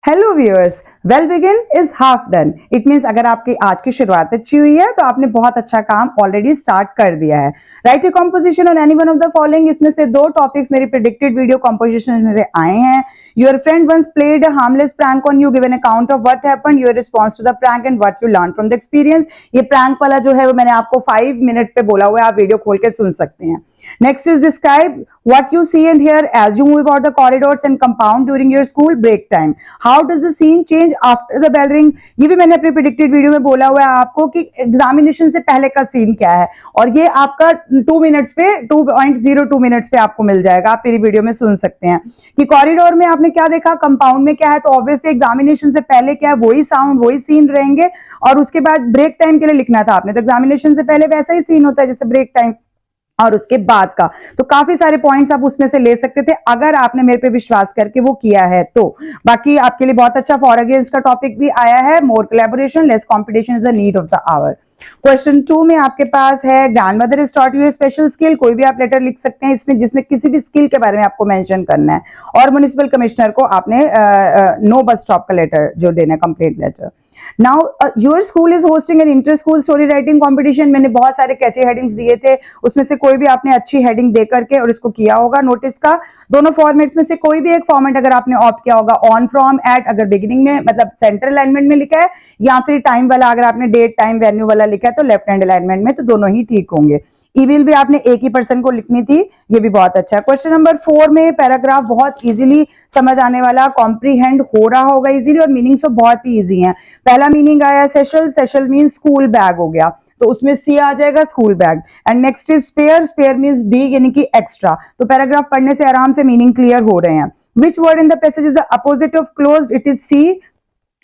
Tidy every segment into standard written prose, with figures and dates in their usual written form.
Hello viewers, well begin is half done. It means अगर आपकी आज की शुरुआत अच्छी हुई है तो आपने बहुत अच्छा काम ऑलरेडी स्टार्ट कर दिया है। Right A composition on any one of the following. इसमें से दो टॉपिक्स मेरी प्रेडिक्टेड वीडियो कॉम्पोजिशन में से आए हैं। Your friend once played a harmless prank on you, given account of what happened, your response to the prank and what you learn from the experience. ये prank वाला जो है वो मैंने आपको 5 मिनट पे बोला हुआ है, आप वीडियो खोल के सुन सकते हैं। Next is describe what you see and hear as you move about the corridors and compound during your school break time. How does the scene change after the bell ring? ये भी मैंने अपनी predicted video में बोला हुआ है आपको कि एग्जामिनेशन से पहले का सीन क्या है, और ये आपका 2 मिनट्स पे 2.02 मिनट्स पे आपको मिल जाएगा। आप मेरी वीडियो में सुन सकते हैं कि कॉरिडोर में आपने क्या देखा, कंपाउंड में क्या है, तो ऑब्वियसली एग्जामिनेशन से पहले क्या है, वही साउंड वही सीन रहेंगे, और उसके बाद ब्रेक टाइम के लिए लिखना था आपने, तो एग्जामिनेशन से पहले वैसा ही सीन होता है जैसे ब्रेक टाइम और उसके बाद का। तो काफी सारे पॉइंट्स आप उसमें से ले सकते थे अगर आपने मेरे पे विश्वास करके वो किया है तो। बाकी आपके लिए बहुत अच्छा फॉर अगेंस्ट का टॉपिक भी आया है, more collaboration less competition is the need of the hour. Question 2 में आपके पास है grandmother is taught you a special skill. कोई भी आप लेटर लिख सकते हैं इसमें जिसमें किसी भी स्किल के बारे में आपको मेंशन करना है, और म्युनिसिपल कमिश्नर को आपने नो बस स्टॉप का लेटर जो देना है, complaint letter. Now your school is hosting an inter school story writing competition. मैंने बहुत सारे कैची हेडिंग्स दिए थे, उसमें से कोई भी आपने अच्छी हेडिंग दे करके और इसको किया होगा नोटिस का। दोनों फॉर्मेट्स में से कोई भी एक फॉर्मेट अगर आपने ऑप्ट किया होगा, ऑन, फ्रॉम, एट अगर बिगिनिंग में मतलब सेंटर अलाइनमेंट में लिखा है, या फिर टाइम वाला अगर आपने डेट टाइम वेन्यू वाला लिखा है तो लेफ्ट हैंड अलाइनमेंट में, तो दोनों ही ठीक होंगे। ईमेल भी आपने एक ही पर्सन को लिखनी थी, ये भी बहुत अच्छा है। क्वेश्चन नंबर 4 में पैराग्राफ बहुत इजीली समझ आने वाला, कॉम्प्रीहेंड हो रहा होगा इजीली, और मीनिंग्स तो बहुत ही इजी हैं। पहला मीनिंग आया satchel, satchel mean school bag हो गया, तो उसमें सी आ जाएगा school bag. And next is spare, spare means D यानी कि एक्स्ट्रा। तो पैराग्राफ पढ़ने से आराम से मीनिंग क्लियर हो रहे हैं। Which word in the passage is the opposite of closed? It is C,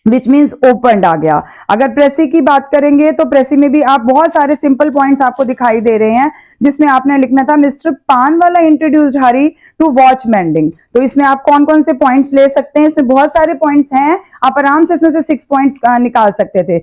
which means opened आ गया। अगर प्रेसी की बात करेंगे तो प्रेसी में भी आप बहुत सारे सिंपल पॉइंट्स आपको दिखाई दे रहे हैं, जिसमें आपने लिखना था मिस्टर पान वाला introduced Hari to watch mending. तो इसमें आप कौन कौन से पॉइंट्स ले सकते हैं, इसमें बहुत सारे पॉइंट्स हैं, आप आराम से इसमें से 6 पॉइंट्स निकाल सकते थे।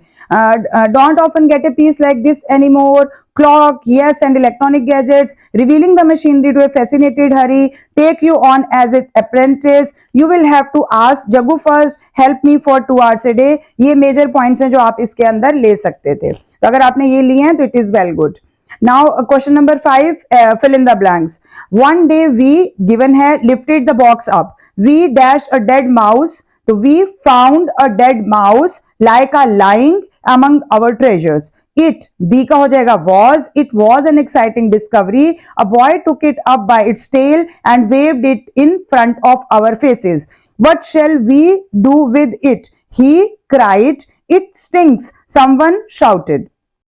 Don't often get a piece like this anymore, clock, yes, and electronic gadgets, revealing the machinery to a fascinated hurry, take you on as its apprentice, you will have to ask Jagu first, help me for 2 hours a day। ये major points हैं जो आप इसके अंदर ले सकते थे, तो अगर आपने ये लिए हैं तो it is well good. Now question number 5, fill in the blanks. One day we given है lifted the box up, we dash a dead mouse, तो we found a dead mouse like a lying among our treasures। It, B का हो जाएगा was, it was an exciting discovery, a boy took it up by its tail and waved it in front of our faces। What shall we do with it? He cried, it stinks, someone shouted।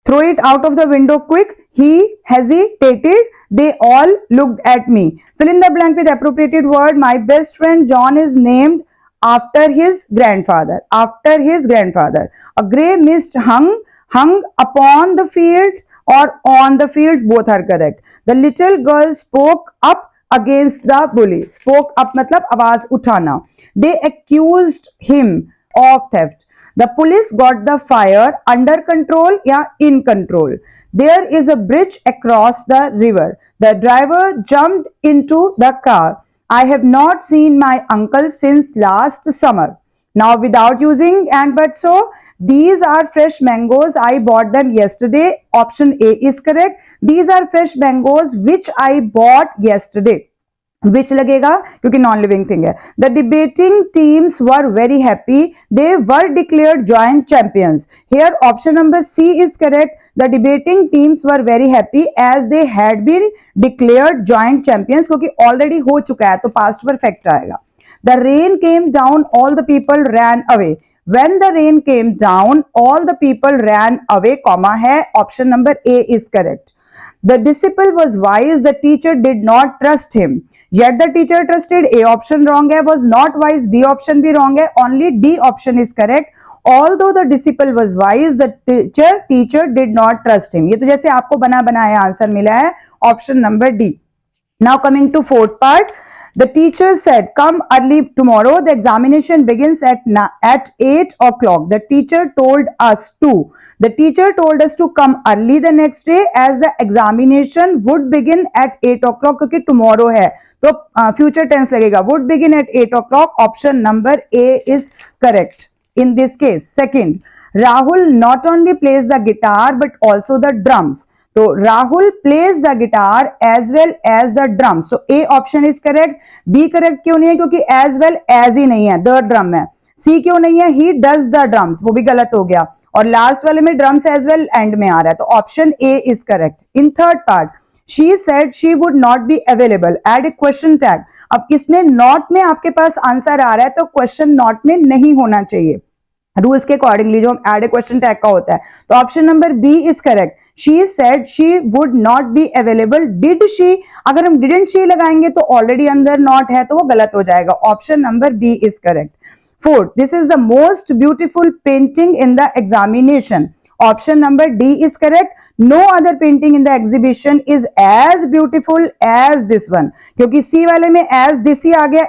Throw it out of the window quick, he hesitated, they all looked at me। Fill in the blank with appropriated word। My best friend John is named after his grandfather, after his grandfather। A grey mist hung upon the fields, or on the fields, both are correct। The little girl spoke up against the bully। Spoke up मतलब आवाज उठाना। They accused him of theft। The police got the fire under control या in control। There is a bridge across the river। The driver jumped into the car। I have not seen my uncle since last summer। Now without using and but so, these are fresh mangoes, I bought them yesterday। Option A is correct। These are fresh mangoes which I bought yesterday। which लगेगा क्योंकि non living thing है। The debating teams were very happy, they were declared joint champions. Here option number C is correct. The debating teams were very happy as they had been declared joint champions, क्योंकि already हो चुका है तो past perfect आएगा। The rain came down, all the people ran away. When the rain came down, all the people ran away, comma है, option number A is correct। The disciple was wise, the teacher did not trust him, yet the teacher trusted। A option wrong है, was not wise, B option भी wrong है, only D option is correct। Although the disciple was wise, the teacher did not trust him। ये तो जैसे आपको बना बनाया answer मिला है, option number D. Now coming to fourth part, The teacher said, "Come early tomorrow. The examination begins at 8 o'clock." The teacher told us to. The teacher told us to come early the next day as the examination would begin at 8 o'clock क्योंकि tomorrow है तो future tense लगेगा. Would begin at 8 o'clock. Option number A is correct in this case. Second, Rahul not only plays the guitar but also the drums. तो Rahul plays the guitar as well as the drums. तो A option is correct. B correct क्यों नहीं है? क्योंकि as well as ही नहीं है, the drum है. सी क्यों नहीं है? ही डज द ड्रम्स, वो भी गलत हो गया. और लास्ट वाले में ड्रम्स एज वेल एंड में आ रहा है, तो option A is correct. In third part, she said she would not be available. Add a question tag. अब इसमें नॉट में आपके पास आंसर आ रहा है तो क्वेश्चन नॉट में नहीं होना चाहिए रूल्स के अकॉर्डिंगली, जो एड ए क्वेश्चन टैग का होता है. तो option number B is correct. She said she would not be available. Did she? अगर हम didn't she लगाएंगे तो ऑलरेडी अंदर not है तो वो गलत हो जाएगा. Option number B is correct. Fourth, this is the most beautiful painting in the examination. Option number D is correct. No other painting in the exhibition is as beautiful as this one. क्योंकि C वाले में as this he आ गया,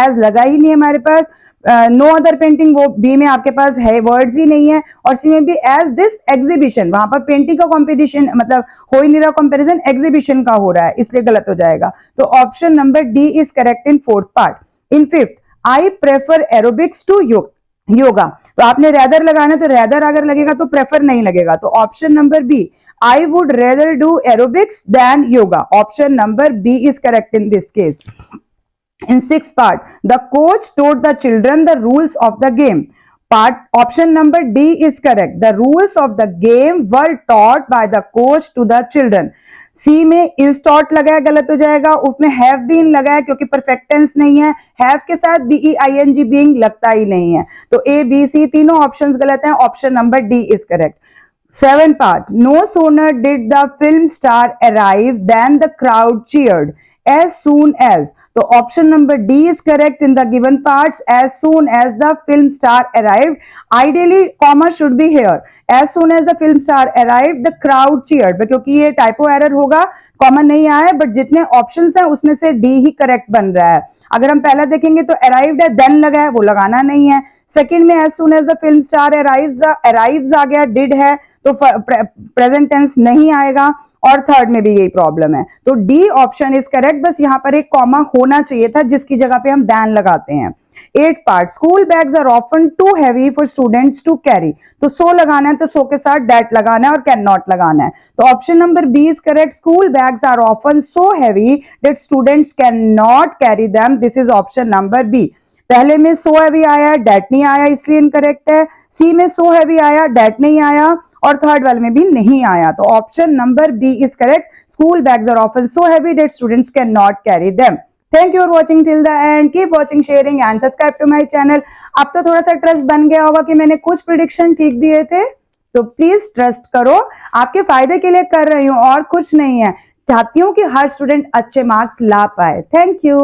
as लगा ही नहीं हमारे पास. No other painting वो B में आपके पास है, वर्ड्स ही नहीं है. और सी में भी एज दिस एग्जीबिशन, वहां पर पेंटिंग का कॉम्पिटिशन मतलब हो ही नहीं रहा, कंपैरिजन एग्जीबिशन का हो रहा है, इसलिए गलत हो जाएगा. तो option number D is correct in fourth part. In fifth, I prefer aerobics to yoga. तो आपने रेदर लगाना, तो रेदर अगर लगेगा तो प्रेफर नहीं लगेगा. तो option number B, I would rather do aerobics than yoga. Option number B is correct in this case. In sixth part, the coach taught the children the rules of the game. Part option number D is correct. The rules of the game were taught by the coach to the children. C में is taught लगा है, गलत हो जाएगा. उसमें have been लगा है क्योंकि perfect tense नहीं है. have के साथ being being लगता ही नहीं है. तो A, B, C तीनों options गलत हैं. Option number D is correct. Seventh part, no sooner did the film star arrive than the crowd cheered. As soon as. So option number D is correct in the given parts. As soon as the film star arrived. Ideally comma should be here. As soon as the film star arrived, the crowd cheered. क्योंकि ये typo error होगा, common नहीं आया है, but जितने options हैं उसमें से डी ही करेक्ट बन रहा है. अगर हम पहला देखेंगे तो अराइव्ड है, देन लगा है, वो लगाना नहीं है. सेकंड में as soon as the film star arrives आ गया, डिड है तो प्रेजेंट टेंस नहीं आएगा. और थर्ड में भी यही प्रॉब्लम है. तो डी ऑप्शन इज करेक्ट. बस यहाँ पर एक कॉमा होना चाहिए था जिसकी जगह पे हम दैन लगाते हैं. 8th part, school bags are often too heavy for students to carry. तो सो लगाना है तो सो के साथ डेट लगाना है और कैन नॉट लगाना है. तो option number B is correct. School bags are often so heavy that students can not carry them. This is option number B. पहले में सो हैवी आया, डेट नहीं आया, इसलिए इनकरेक्ट है. सी में सो हैवी आया, डेट नहीं आया, और थर्ड वाले में भी नहीं आया. तो option number B is correct. School bags are often so heavy that students can not carry them. Thank you for watching till the end. Keep watching, sharing and subscribe to my channel. अब तो थोड़ा सा trust बन गया होगा कि मैंने कुछ प्रिडिक्शन ठीक दिए थे, तो प्लीज ट्रस्ट करो. आपके फायदे के लिए कर रही हूँ और कुछ नहीं है. चाहती हूँ कि हर स्टूडेंट अच्छे मार्क्स ला पाए. Thank you.